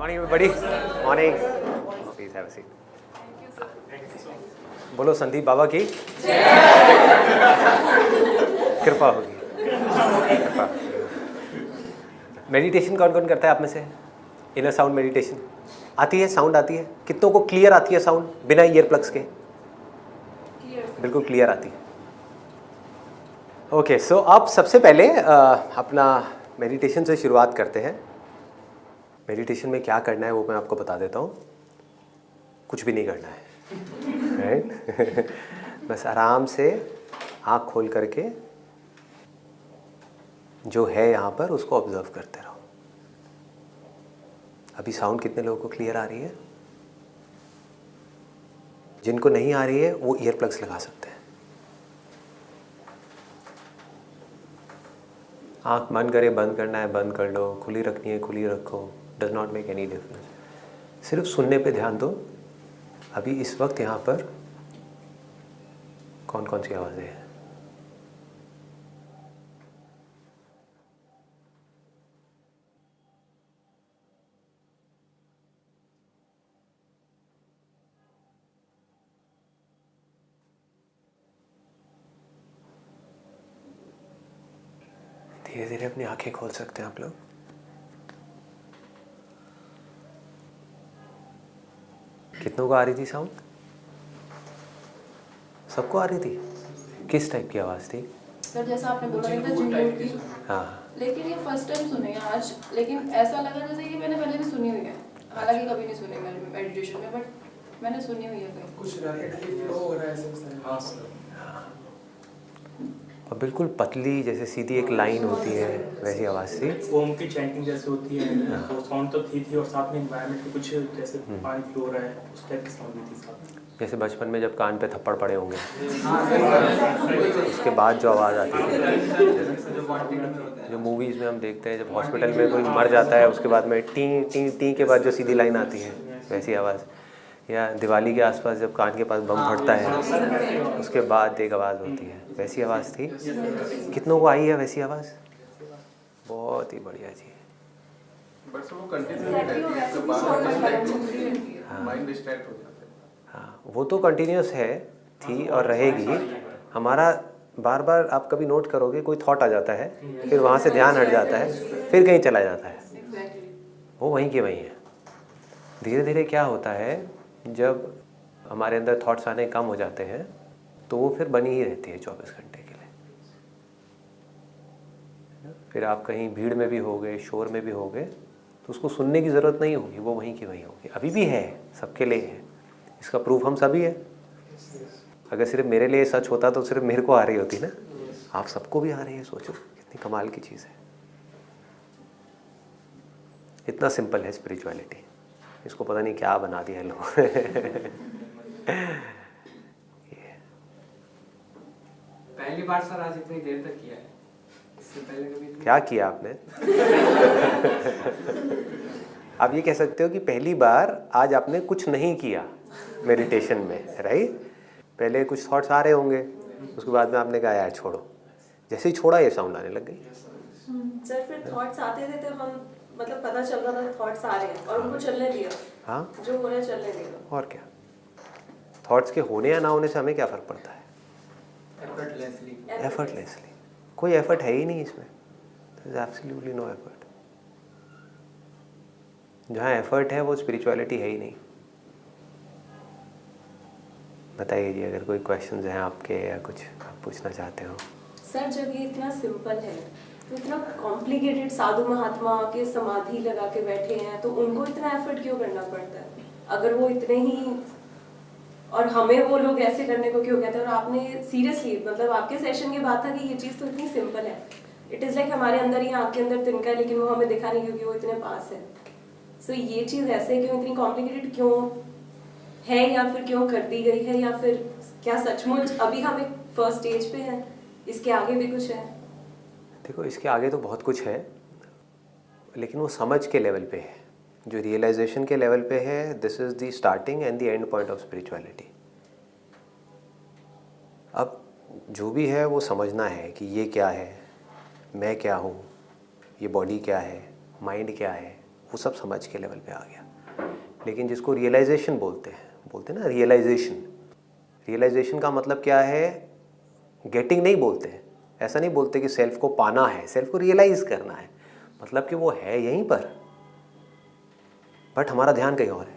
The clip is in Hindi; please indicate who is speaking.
Speaker 1: Morning everybody. Morning. Please have a seat. बोलो संदीप बाबा की कृपा होगी. कृपा. मेडिटेशन कौन कौन करता है आप में से? इनर साउंड मेडिटेशन आती है? साउंड आती है? कितनों को क्लियर आती है साउंड बिना ईयर प्लग्स के? बिल्कुल क्लियर आती है. ओके, सो आप सबसे पहले अपना मेडिटेशन से शुरुआत करते हैं. मेडिटेशन में क्या करना है वो मैं आपको बता देता हूँ. कुछ भी नहीं करना है, राइट? बस आराम से आँख खोल करके जो है यहाँ पर उसको ऑब्जर्व करते रहो. अभी साउंड कितने लोगों को क्लियर आ रही है? जिनको नहीं आ रही है वो ईयर प्लग्स लगा सकते हैं. आँख बंद करे, बंद करना है बंद कर लो, खुली रखनी है खुली रखो, does not make any difference. सिर्फ सुनने पे ध्यान दो. अभी इस वक्त यहाँ पर कौन कौन सी आवाज़ें हैं? धीरे धीरे अपनी आंखें खोल सकते हैं आप लोग. कितनों को आ रही थी साउंड? सबको आ रही थी? किस टाइप की आवाज़ थी?
Speaker 2: सर जैसा आपने बोला था झिंगुर की.
Speaker 1: हाँ.
Speaker 2: लेकिन ये फर्स्ट टाइम सुने हैं आज. लेकिन ऐसा लगा जैसे कि मैंने पहले भी सुनी हुई है. हालांकि कभी नहीं सुनी मैंने मेडिटेशन में, बट मैंने सुनी हुई है कहीं. कुछ रैपिडली फ्लो हो रहा है ऐसे. हाँ सर.
Speaker 1: और बिल्कुल पतली जैसे सीधी एक लाइन होती है वैसी आवाज़ थी.
Speaker 3: ओम की चैंटिंग जैसे होती है. तो साउंड तो थी और साथ में एनवायरनमेंट में कुछ जैसे पानी फ्लो हो रहा है उस टाइप की साउंड भी थी साथ में.
Speaker 1: जैसे बचपन में जब कान पे थप्पड़ पड़े होंगे उसके बाद जो आवाज़ आती है, जो मूवीज़ में हम देखते हैं जब हॉस्पिटल में कोई मर जाता है उसके बाद में टी टी टी के बाद जो सीधी लाइन आती है वैसी आवाज़. या दिवाली के आसपास जब कान के पास बम फटता है उसके बाद एक आवाज़ होती है वैसी आवाज़ थी. कितनों को आई है वैसी आवाज़? बहुत ही बढ़िया जी. हाँ, वो तो कंटिन्यूस है, थी और रहेगी. हमारा बार बार आप कभी नोट करोगे कोई थॉट आ जाता है, फिर वहाँ से ध्यान हट जाता है, फिर कहीं चला जाता है. वो वहीं के वहीं है. धीरे धीरे क्या होता है, जब हमारे अंदर थॉट्स आने कम हो जाते हैं तो वो फिर बनी ही रहती है 24 घंटे के लिए. फिर आप कहीं भीड़ में भी हो गए, शोर में भी हो गए, तो उसको सुनने की ज़रूरत नहीं होगी, वो वहीं की वहीं होगी. अभी भी है, सबके लिए है. इसका प्रूफ हम सभी है. अगर सिर्फ मेरे लिए सच होता तो सिर्फ मेरे को आ रही होती ना. आप सबको भी आ रही है. सोचो कितनी कमाल की चीज़ है. इतना सिंपल है स्पिरिचुअलिटी. इसको पता नहीं क्या बना दिया है लोग.
Speaker 4: पहली बार सर आज इतनी देर तक किया है. इससे पहले कभी
Speaker 1: क्या किया आपने? आप ये कह सकते हो कि पहली बार आज आपने कुछ नहीं किया मेडिटेशन में, राइट? पहले कुछ थॉट्स आ रहे होंगे, उसके बाद में आपने कहा यार छोड़ो. जैसे ही छोड़ा ये साउंड आने लग गई.
Speaker 5: सर फिर थॉट्स आते थे तो हम मतलब पता चल रहा था थॉट्स आ रहे हैं और उनको चलने दिया.
Speaker 1: हाँ,
Speaker 5: जो हो रहा है चलने दिया.
Speaker 1: और क्या. थॉट्स के होने या ना होने से हमें क्या फ़र्क पड़ता है? एफर्टलेसली. कोई एफर्ट है ही नहीं इसमें. There is absolutely no effort. जहाँ एफर्ट है वो स्पिरिचुअलिटी है ही नहीं. बताइए जी, अगर कोई क्वेश्चंस हैं आपके या कुछ आप पूछना चाहते हो.
Speaker 5: सर जब ये इतना सिंपल है तो इतना कॉम्प्लिकेटेड साधु महात्मा के समाधि लगा के बैठे हैं तो उनको इतना एफर्ट क्यों करना पड़ता है? अगर वो इतने ही, और हमें वो लोग ऐसे करने को क्यों कहते हैं? और आपने सीरियसली मतलब आपके सेशन की बात था कि ये चीज़ तो इतनी सिंपल है. इट इज़ लाइक हमारे अंदर ही आँख के अंदर तिनका है लेकिन वो हमें दिखा नहीं क्योंकि वो इतने पास है. सो ये चीज़ ऐसे क्यों इतनी कॉम्प्लिकेटेड क्यों है, या फिर क्यों कर दी गई है, या फिर क्या सचमुच अभी हम एक फर्स्ट स्टेज पे हैं, इसके आगे भी कुछ है?
Speaker 1: देखो इसके आगे तो बहुत कुछ है, लेकिन वो समझ के लेवल पे है. जो रियलाइजेशन के लेवल पे है, this is the starting and the end point of spirituality. अब जो भी है वो समझना है कि ये क्या है, मैं क्या हूँ, ये बॉडी क्या है, माइंड क्या है, वो सब समझ के लेवल पे आ गया। लेकिन जिसको रियलाइजेशन बोलते हैं ना, रियलाइजेशन का मतलब क्या है, गेटिंग नहीं बोलते हैं, ऐसा नहीं बोलते कि सेल्फ को पाना है, सेल्फ को रियलाइज करना है, मतलब कि वो है यहीं पर बट हमारा ध्यान कहीं और है।